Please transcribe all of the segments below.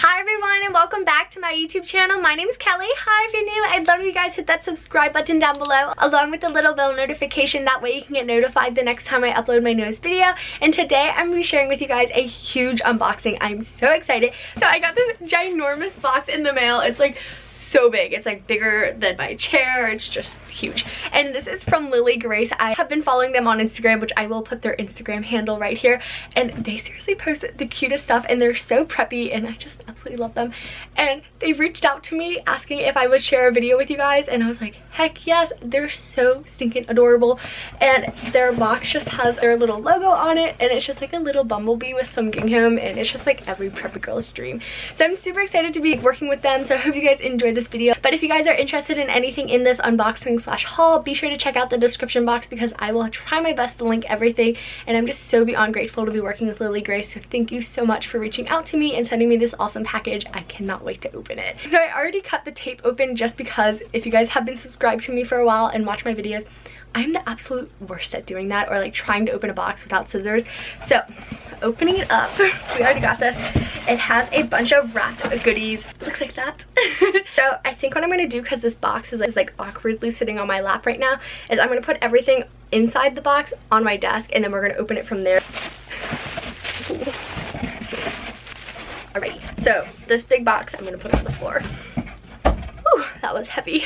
Hi everyone and welcome back to my YouTube channel. My name is Kelly. Hi, if you're new, I'd love if you guys hit that subscribe button down below along with the little bell notification. That way you can get notified the next time I upload my newest video. And today I'm going to be sharing with you guys a huge unboxing. I'm so excited. So I got this ginormous box in the mail. It's like so big. It's like bigger than my chair. It's just huge. And this is from Lily Grace. I have been following them on Instagram, which I will put their Instagram handle right here. And they seriously post the cutest stuff and they're so preppy and I just absolutely love them. And they reached out to me asking if I would share a video with you guys and I was like, heck yes. They're so stinking adorable. And their box just has their little logo on it and it's just like a little bumblebee with some gingham and it's just like every preppy girl's dream. So I'm super excited to be working with them. So I hope you guys enjoyed this video. But if you guys are interested in anything in this unboxing / haul, be sure to check out the description box because I will try my best to link everything. And I'm just so beyond grateful to be working with Lily Grace. So thank you so much for reaching out to me and sending me this awesome package. I cannot wait to open it. So I already cut the tape open just because if you guys have been subscribed to me for a while and watch my videos, I'm the absolute worst at doing that or like trying to open a box without scissors. So opening it up, we already got this. It has a bunch of wrapped goodies. Looks like that. So I think what I'm going to do, because this box is like awkwardly sitting on my lap right now, is I'm going to put everything inside the box on my desk and then we're going to open it from there. Alrighty, so this big box I'm going to put on the floor. Whew, that was heavy.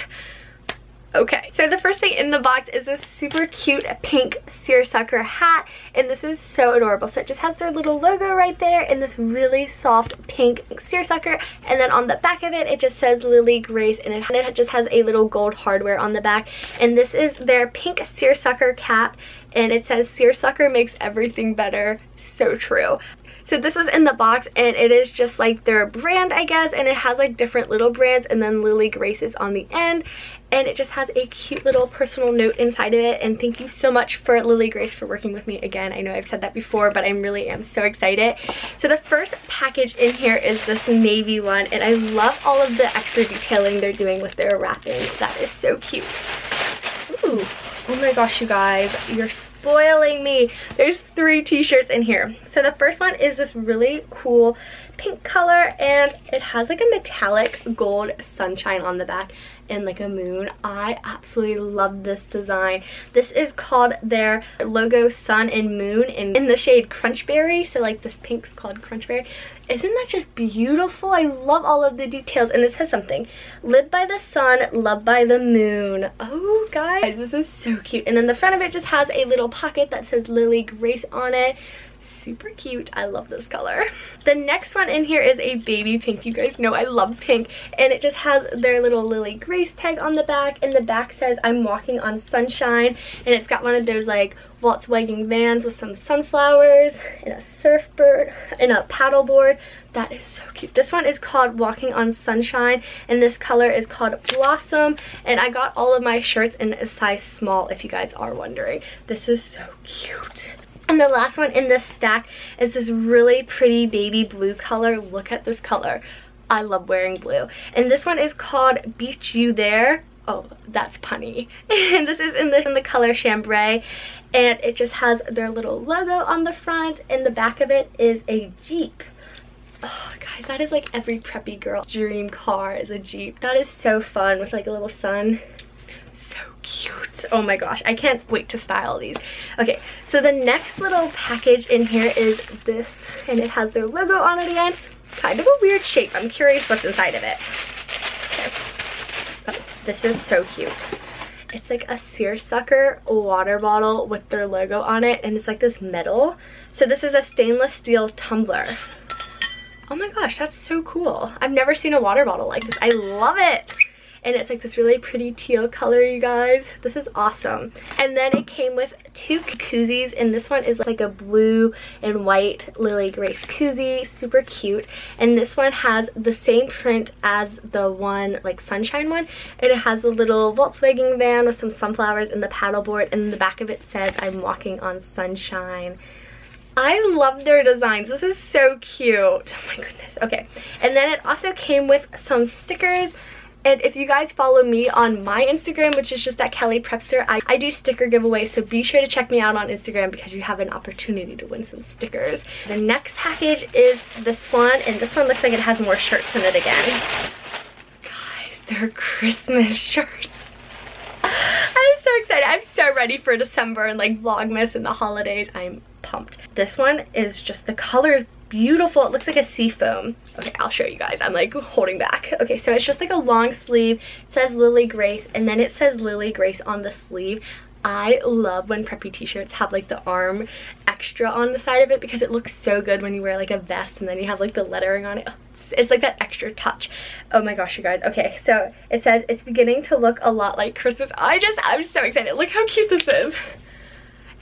Okay, so the first thing in the box is this super cute pink seersucker hat, and this is so adorable. So it just has their little logo right there and this really soft pink seersucker, and then on the back of it, it just says Lily Grace, and it just has a little gold hardware on the back. And this is their pink seersucker cap, and it says seersucker makes everything better. So true. So this was in the box and it is just like their brand, I guess, and it has like different little brands and then Lily Grace is on the end, and it just has a cute little personal note inside of it. And thank you so much for Lily Grace for working with me again. I know I've said that before, but I really am so excited. So the first package in here is this navy one, and I love all of the extra detailing they're doing with their wrapping. That is so cute. Ooh, oh my gosh, you guys, you're spoiling me. There's 3 t-shirts in here. So the first one is this really cool pink color and it has like a metallic gold sunshine on the back and like a moon. I absolutely love this design. This is called their logo sun and moon in the shade Crunchberry. So like this pink's called Crunchberry. Isn't that just beautiful? I love all of the details, and it says something. Live by the sun, love by the moon. Oh guys, this is so cute. And then the front of it just has a little pocket that says Lily Grace on it. Super cute. I love this color. The next one in here is a baby pink. You guys know I love pink, and it just has their little Lily Grace tag on the back, and the back says I'm walking on sunshine, and it's got one of those like Volkswagen vans with some sunflowers and a surfboard and a paddleboard. That is so cute. This one is called Walking on Sunshine, and this color is called Blossom, and I got all of my shirts in a size small if you guys are wondering. This is so cute. And the last one in this stack is this really pretty baby blue color. Look at this color. I love wearing blue. And this one is called Beach You There. Oh, that's punny. And this is in the color chambray. And it just has their little logo on the front. And the back of it is a Jeep. Oh, guys, that is like every preppy girl dream car is a Jeep. That is so fun with like a little sun. So cute. Oh my gosh, I can't wait to style these. Okay, so the next little package in here is this, and it has their logo on it again. Kind of a weird shape. I'm curious what's inside of it. Okay. Oh, this is so cute. It's like a seersucker water bottle with their logo on it, and it's like this metal. So this is a stainless steel tumbler. Oh my gosh, that's so cool. I've never seen a water bottle like this. I love it. And it's like this really pretty teal color, you guys. This is awesome. And then it came with 2 koozies, and this one is like a blue and white Lily Grace koozie. Super cute. And this one has the same print as the one, like sunshine one. And it has a little Volkswagen van with some sunflowers and the paddleboard. And in the back of it says, I'm walking on sunshine. I love their designs. This is so cute. Oh my goodness. Okay. And then it also came with some stickers. And if you guys follow me on my Instagram, which is just at Kellyprepster, I do sticker giveaways, so be sure to check me out on Instagram because you have an opportunity to win some stickers. The next package is this one, and this one looks like it has more shirts in it again. Guys, they're Christmas shirts. I'm so excited. I'm so ready for December and like Vlogmas and the holidays. I'm pumped. This one is just, the color is beautiful. It looks like a sea foam. Okay, I'll show you guys. I'm like holding back. Okay, so it's just like a long sleeve. It says Lily Grace, and then it says Lily Grace on the sleeve. I love when preppy t-shirts have like the arm extra on the side of it because it looks so good when you wear like a vest and then you have like the lettering on it. It's like that extra touch. Oh my gosh, you guys. Okay, so it says it's beginning to look a lot like Christmas. I'm so excited. Look how cute this is.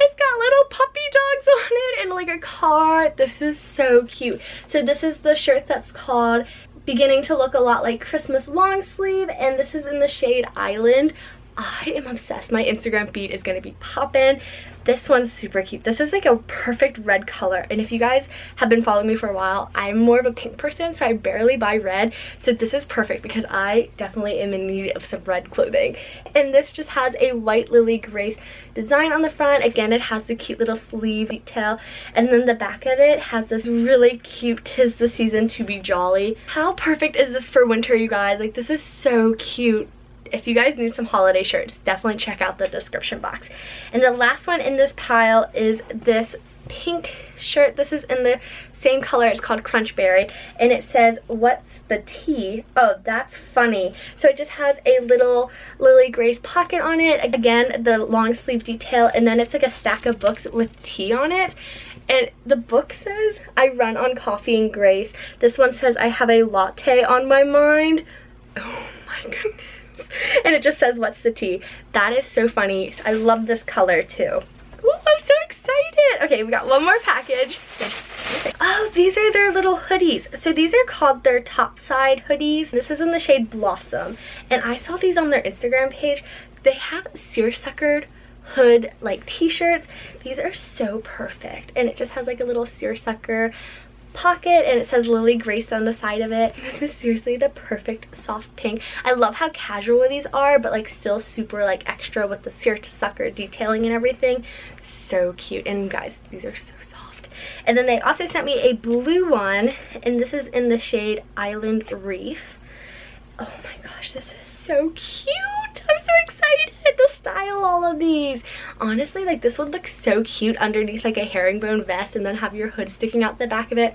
It's got little puppy dogs on it and like a car. This is so cute. So this is the shirt that's called Beginning to Look a Lot Like Christmas long sleeve, and this is in the shade Island. I am obsessed. My Instagram feed is gonna be poppin'. This one's super cute. This is like a perfect red color, and if you guys have been following me for a while, I'm more of a pink person, so I barely buy red, so this is perfect because I definitely am in need of some red clothing. And this just has a white Lily Grace design on the front. Again, it has the cute little sleeve detail, and then the back of it has this really cute "'Tis the Season to Be Jolly." How perfect is this for winter, you guys? Like, this is so cute. If you guys need some holiday shirts, definitely check out the description box. And the last one in this pile is this pink shirt. This is in the same color. It's called Crunchberry, and it says, "What's the tea?" Oh, that's funny. So it just has a little Lily Grace pocket on it. Again, the long sleeve detail, and then it's like a stack of books with tea on it. And the book says, "I run on coffee and grace." This one says, "I have a latte on my mind." Oh my goodness. And it just says, "What's the tea?" That is so funny. I love this color too. Ooh, I'm so excited. Okay, we got one more package. Oh, these are their little hoodies. So these are called their topside hoodies. This is in the shade Blossom, and I saw these on their Instagram page. They have seersuckered hood like t-shirts. These are so perfect, and it just has like a little seersucker pocket, and it says Lily Grace on the side of it. This is seriously the perfect soft pink. I love how casual these are, but like still super like extra with the seersucker detailing and everything. So cute. And guys, these are so soft. And then they also sent me a blue one, and this is in the shade Island Reef. Oh my gosh, this is so cute. I'm so excited to style all of these. Honestly, like, this would look so cute underneath like a herringbone vest and then have your hood sticking out the back of it.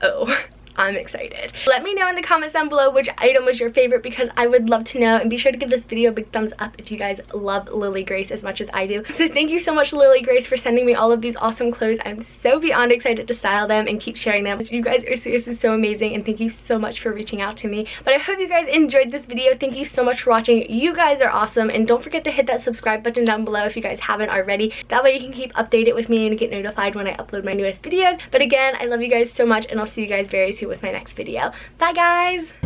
Oh, I'm excited. Let me know in the comments down below which item was your favorite because I would love to know, and be sure to give this video a big thumbs up if you guys love Lily Grace as much as I do. So thank you so much, Lily Grace, for sending me all of these awesome clothes. I'm so beyond excited to style them and keep sharing them. You guys are seriously so amazing, and thank you so much for reaching out to me. But I hope you guys enjoyed this video. Thank you so much for watching. You guys are awesome, and don't forget to hit that subscribe button down below if you guys haven't already. That way you can keep updated with me and get notified when I upload my newest videos. But again, I love you guys so much, and I'll see you guys very soon with my next video. Bye guys!